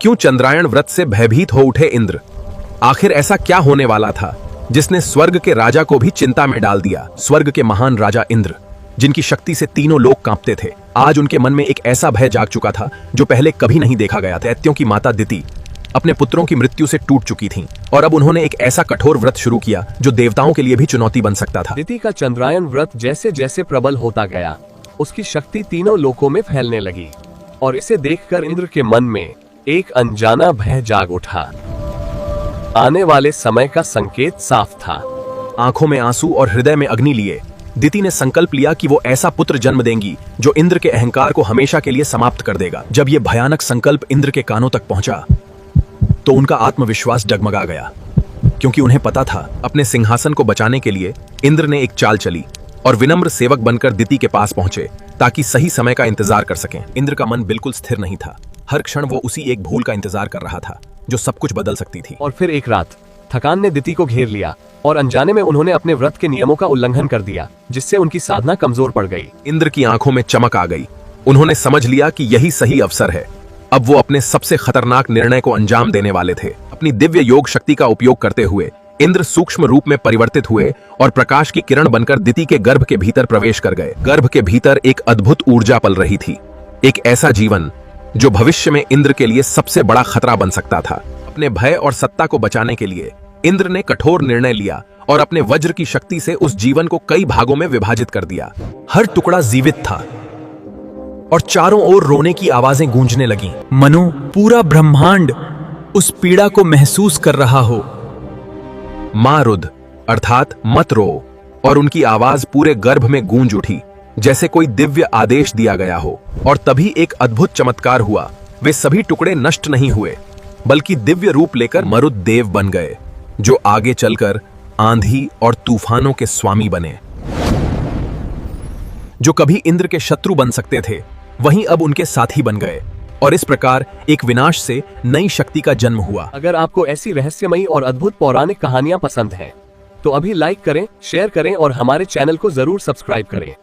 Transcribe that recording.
क्यों चंद्रायण व्रत से भयभीत हो उठे इंद्र? आखिर ऐसा क्या होने वाला था जिसने स्वर्ग के राजा को भी चिंता में डाल दिया? स्वर्ग के महान राजा इंद्र, जिनकी शक्ति से तीनों लोग कांपते थे, आज उनके मन में एक ऐसा भय जाग चुका था जो पहले कभी नहीं देखा गया था। दैत्यों की माता दिति अपने पुत्रों की मृत्यु से टूट चुकी थीं और अब उन्होंने एक ऐसा कठोर व्रत शुरू किया जो देवताओं के लिए भी चुनौती बन सकता था। दिति का चंद्रायन व्रत जैसे जैसे प्रबल होता गया, उसकी शक्ति तीनों लोकों में फैलने लगी और इसे देखकर इंद्र के मन में एक अनजाना भय जाग उठा। आने वाले समय का संकेत साफ था। आंखों में आंसू और हृदय में अग्नि लिए दिति ने संकल्प लिया कि वो ऐसा पुत्र जन्म देंगी जो इंद्र के अहंकार को हमेशा के लिए समाप्त कर देगा। जब ये भयानक संकल्प इंद्र के कानों तक पहुंचा तो उनका आत्मविश्वास डगमगा गया, क्योंकि उन्हें पता था अपने सिंहासन को बचाने के लिए इंद्र ने एक चाल चली और विनम्र सेवक बनकर दिति के पास पहुंचे ताकि सही समय का इंतजार कर सकें। इंद्र का मन बिल्कुल स्थिर नहीं था। हर क्षण वो उसी एक भूल का इंतजार कर रहा था जो सब कुछ बदल सकती थी। और फिर एक रात थकान ने दिति को घेर लिया और अनजाने में उन्होंने अपने व्रत के नियमों का उल्लंघन कर दिया, जिससे उनकी साधना कमजोर पड़ गई। इंद्र की आंखों में चमक आ गई। उन्होंने समझ लिया कि यही सही अवसर है। अब वो अपने सबसे खतरनाक निर्णय को अंजाम देने वाले थे। अपनी दिव्य योग शक्ति का उपयोग करते हुए इंद्र सूक्ष्म रूप में परिवर्तित हुए और प्रकाश की किरण बनकर दिति के गर्भ के भीतर प्रवेश कर गए। गर्भ के भीतर एक अद्भुत ऊर्जा पल रही थी, एक ऐसा जीवन जो भविष्य में इंद्र के लिए सबसे बड़ा खतरा बन सकता था। अपने भय और सत्ता को बचाने के लिए इंद्र ने कठोर निर्णय लिया और अपने वज्र की शक्ति से उस जीवन को कई भागों में विभाजित कर दिया। हर टुकड़ा जीवित था और चारों ओर रोने की आवाजें गूंजने लगीं। मनो पूरा ब्रह्मांड उस पीड़ा को महसूस कर रहा हो। मां रुद्र अर्थात मत रो, और उनकी आवाज पूरे गर्भ में गूंज उठी जैसे कोई दिव्य आदेश दिया गया हो। और तभी एक अद्भुत चमत्कार हुआ। वे सभी टुकड़े नष्ट नहीं हुए, बल्कि दिव्य रूप लेकर मरुत देव बन गए, जो आगे चलकर आंधी और तूफानों के स्वामी बने। जो कभी इंद्र के शत्रु बन सकते थे, वहीं अब उनके साथी बन गए और इस प्रकार एक विनाश से नई शक्ति का जन्म हुआ। अगर आपको ऐसी रहस्यमयी और अद्भुत पौराणिक कहानियां पसंद हैं, तो अभी लाइक करें, शेयर करें और हमारे चैनल को जरूर सब्सक्राइब करें।